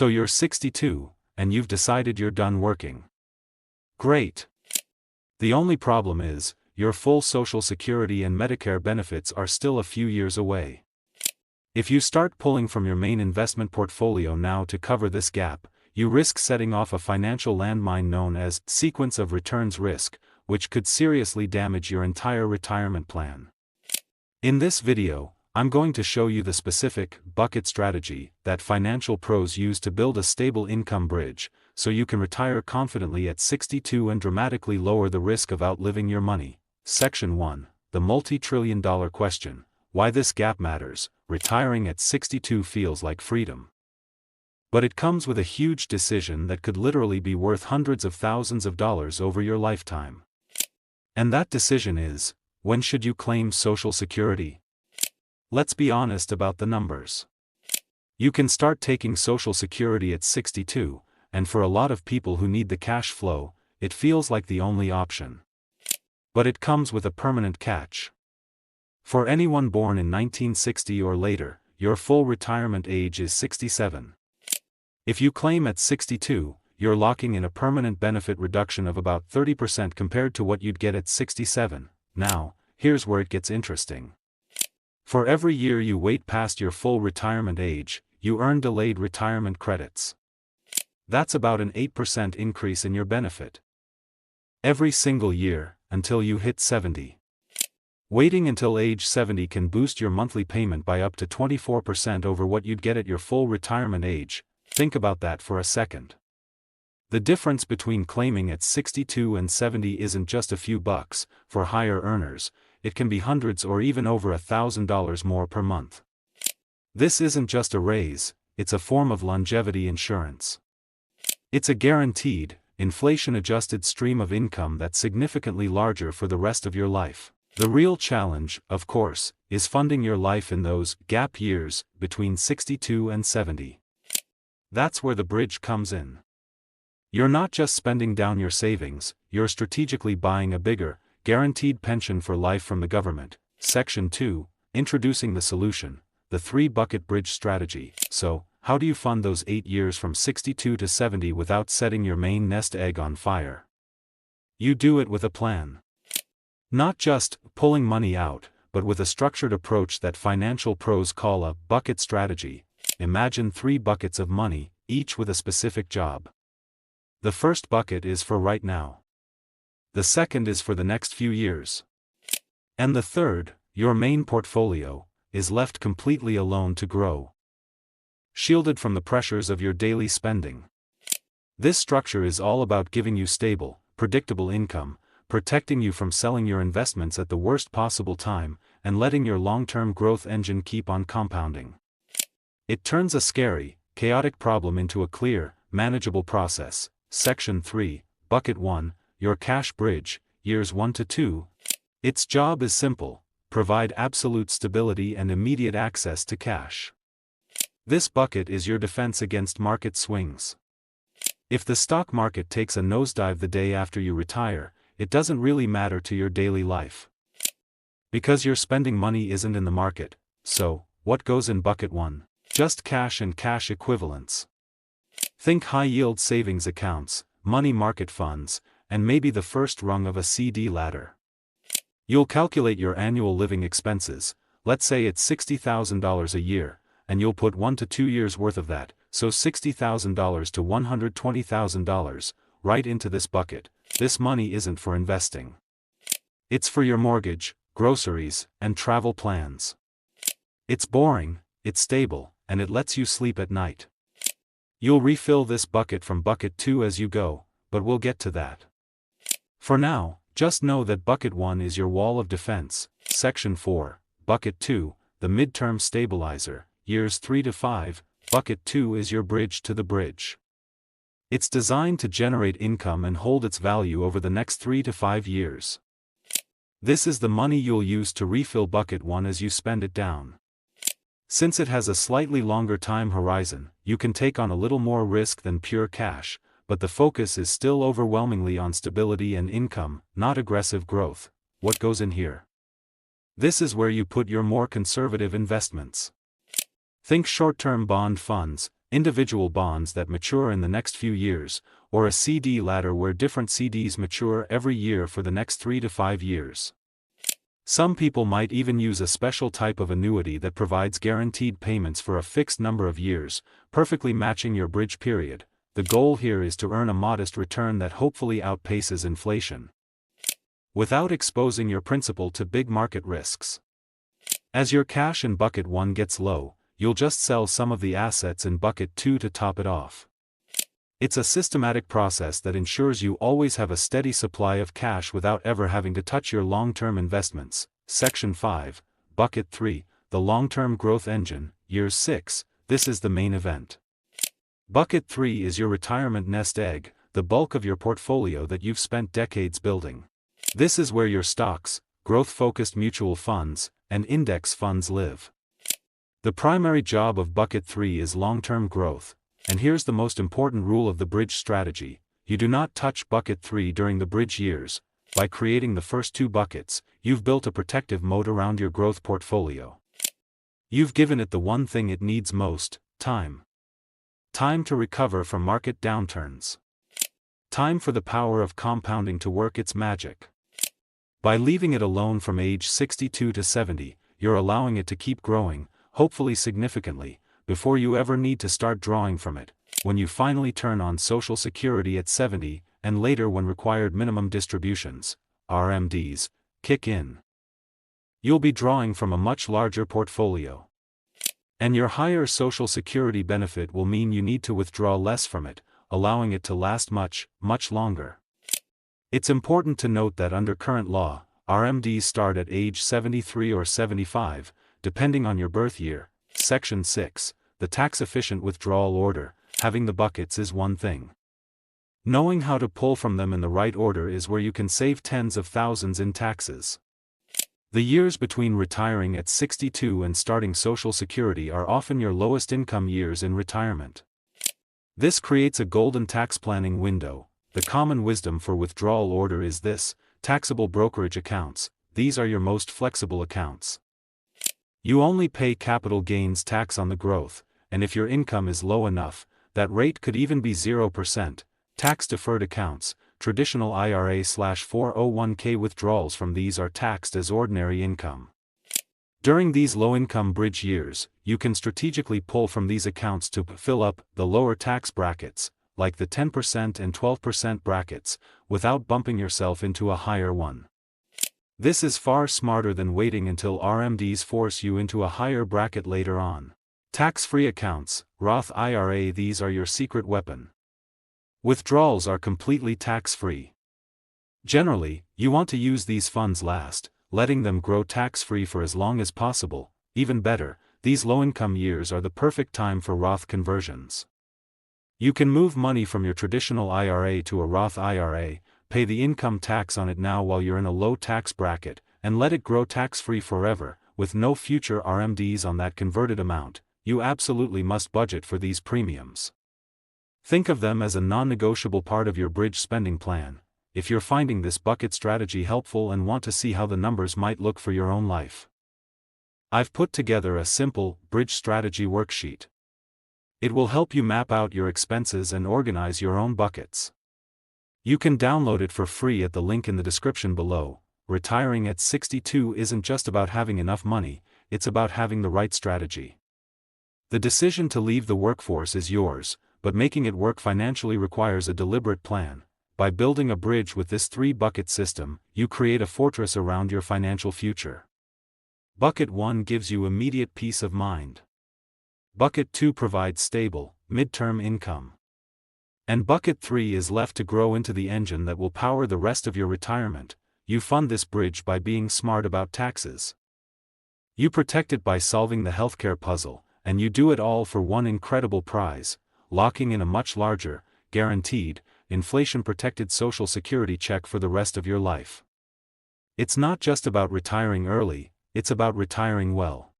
So you're 62, and you've decided you're done working. Great. The only problem is, your full Social Security and Medicare benefits are still a few years away. If you start pulling from your main investment portfolio now to cover this gap, you risk setting off a financial landmine known as sequence of returns risk, which could seriously damage your entire retirement plan. In this video, I'm going to show you the specific bucket strategy that financial pros use to build a stable income bridge, so you can retire confidently at 62 and dramatically lower the risk of outliving your money. Section 1, the multi-trillion-dollar question: why this gap matters. Retiring at 62 feels like freedom. But it comes with a huge decision that could literally be worth hundreds of thousands of dollars over your lifetime. And that decision is, when should you claim Social Security? Let's be honest about the numbers. You can start taking Social Security at 62, and for a lot of people who need the cash flow, it feels like the only option. But it comes with a permanent catch. For anyone born in 1960 or later, your full retirement age is 67. If you claim at 62, you're locking in a permanent benefit reduction of about 30% compared to what you'd get at 67. Now, here's where it gets interesting. For every year you wait past your full retirement age, you earn delayed retirement credits. That's about an 8% increase in your benefit. Every single year, until you hit 70. Waiting until age 70 can boost your monthly payment by up to 24% over what you'd get at your full retirement age. Think about that for a second. The difference between claiming at 62 and 70 isn't just a few bucks. For higher earners, it can be hundreds or even over $1,000 more per month. This isn't just a raise, it's a form of longevity insurance. It's a guaranteed, inflation-adjusted stream of income that's significantly larger for the rest of your life. The real challenge, of course, is funding your life in those gap years between 62 and 70. That's where the bridge comes in. You're not just spending down your savings, you're strategically buying a bigger, guaranteed pension for life from the government. Section 2, introducing the solution, the 3-bucket bridge strategy. So, how do you fund those 8 years from 62 to 70 without setting your main nest egg on fire? You do it with a plan. Not just pulling money out, but with a structured approach that financial pros call a bucket strategy. Imagine 3 buckets of money, each with a specific job. The first bucket is for right now. The second is for the next few years. And the third, your main portfolio, is left completely alone to grow. Shielded from the pressures of your daily spending. This structure is all about giving you stable, predictable income, protecting you from selling your investments at the worst possible time, and letting your long-term growth engine keep on compounding. It turns a scary, chaotic problem into a clear, manageable process. Section 3, Bucket 1, your cash bridge, years 1 to 2. Its job is simple: provide absolute stability and immediate access to cash. This bucket is your defense against market swings. If the stock market takes a nosedive the day after you retire, it doesn't really matter to your daily life. Because your spending money isn't in the market. So, what goes in Bucket 1? Just cash and cash equivalents. Think high-yield savings accounts, money market funds, and maybe the first rung of a CD ladder. You'll calculate your annual living expenses, let's say it's $60,000 a year, and you'll put 1 to 2 years worth of that, so $60,000 to $120,000, right into this bucket. This money isn't for investing. It's for your mortgage, groceries, and travel plans. It's boring, it's stable, and it lets you sleep at night. You'll refill this bucket from Bucket 2 as you go, but we'll get to that. For now, just know that Bucket 1 is your wall of defense. Section 4, Bucket 2, the midterm stabilizer, years 3 to 5. Bucket 2 is your bridge to the bridge. It's designed to generate income and hold its value over the next 3 to 5 years. This is the money you'll use to refill Bucket 1 as you spend it down. Since it has a slightly longer time horizon, you can take on a little more risk than pure cash, but the focus is still overwhelmingly on stability and income, not aggressive growth. What goes in here? This is where you put your more conservative investments. Think short-term bond funds, individual bonds that mature in the next few years, or a CD ladder where different CDs mature every year for the next 3 to 5 years. Some people might even use a special type of annuity that provides guaranteed payments for a fixed number of years, perfectly matching your bridge period. The goal here is to earn a modest return that hopefully outpaces inflation, without exposing your principal to big market risks. As your cash in bucket 1 gets low, you'll just sell some of the assets in bucket 2 to top it off. It's a systematic process that ensures you always have a steady supply of cash without ever having to touch your long-term investments. Section 5, Bucket 3, the long-term growth engine, Year 6, this is the main event. Bucket 3 is your retirement nest egg, the bulk of your portfolio that you've spent decades building. This is where your stocks, growth-focused mutual funds, and index funds live. The primary job of Bucket 3 is long-term growth, and here's the most important rule of the bridge strategy: you do not touch Bucket 3 during the bridge years. By creating the first 2 buckets, you've built a protective moat around your growth portfolio. You've given it the one thing it needs most: time. Time to recover from market downturns. Time for the power of compounding to work its magic. By leaving it alone from age 62 to 70, you're allowing it to keep growing, hopefully significantly, before you ever need to start drawing from it. When you finally turn on Social Security at 70, and later when required minimum distributions, RMDs, kick in, you'll be drawing from a much larger portfolio. And your higher Social Security benefit will mean you need to withdraw less from it, allowing it to last much, much longer. It's important to note that under current law, RMDs start at age 73 or 75, depending on your birth year. Section 6, the tax-efficient withdrawal order. Having the buckets is one thing. Knowing how to pull from them in the right order is where you can save tens of thousands in taxes. The years between retiring at 62 and starting Social Security are often your lowest income years in retirement. This creates a golden tax planning window. The common wisdom for withdrawal order is this: taxable brokerage accounts. These are your most flexible accounts. You only pay capital gains tax on the growth, and if your income is low enough, that rate could even be 0%. Tax-deferred accounts, traditional IRA/401k withdrawals from these are taxed as ordinary income. During these low-income bridge years, you can strategically pull from these accounts to fill up the lower tax brackets, like the 10% and 12% brackets, without bumping yourself into a higher one. This is far smarter than waiting until RMDs force you into a higher bracket later on. Tax-free accounts, Roth IRA. These are your secret weapon. Withdrawals are completely tax-free. Generally, you want to use these funds last, letting them grow tax-free for as long as possible. Even better, these low-income years are the perfect time for Roth conversions. You can move money from your traditional IRA to a Roth IRA, pay the income tax on it now while you're in a low tax bracket, and let it grow tax-free forever, with no future RMDs on that converted amount. You absolutely must budget for these premiums. Think of them as a non-negotiable part of your bridge spending plan. If you're finding this bucket strategy helpful and want to see how the numbers might look for your own life, I've put together a simple bridge strategy worksheet. It will help you map out your expenses and organize your own buckets. You can download it for free at the link in the description below. Retiring at 62 isn't just about having enough money, it's about having the right strategy. The decision to leave the workforce is yours, but making it work financially requires a deliberate plan. By building a bridge with this 3-bucket system, you create a fortress around your financial future. Bucket 1 gives you immediate peace of mind. Bucket 2 provides stable, mid-term income. And Bucket 3 is left to grow into the engine that will power the rest of your retirement. You fund this bridge by being smart about taxes. You protect it by solving the healthcare puzzle, and you do it all for one incredible prize: locking in a much larger, guaranteed, inflation-protected Social Security check for the rest of your life. It's not just about retiring early, it's about retiring well.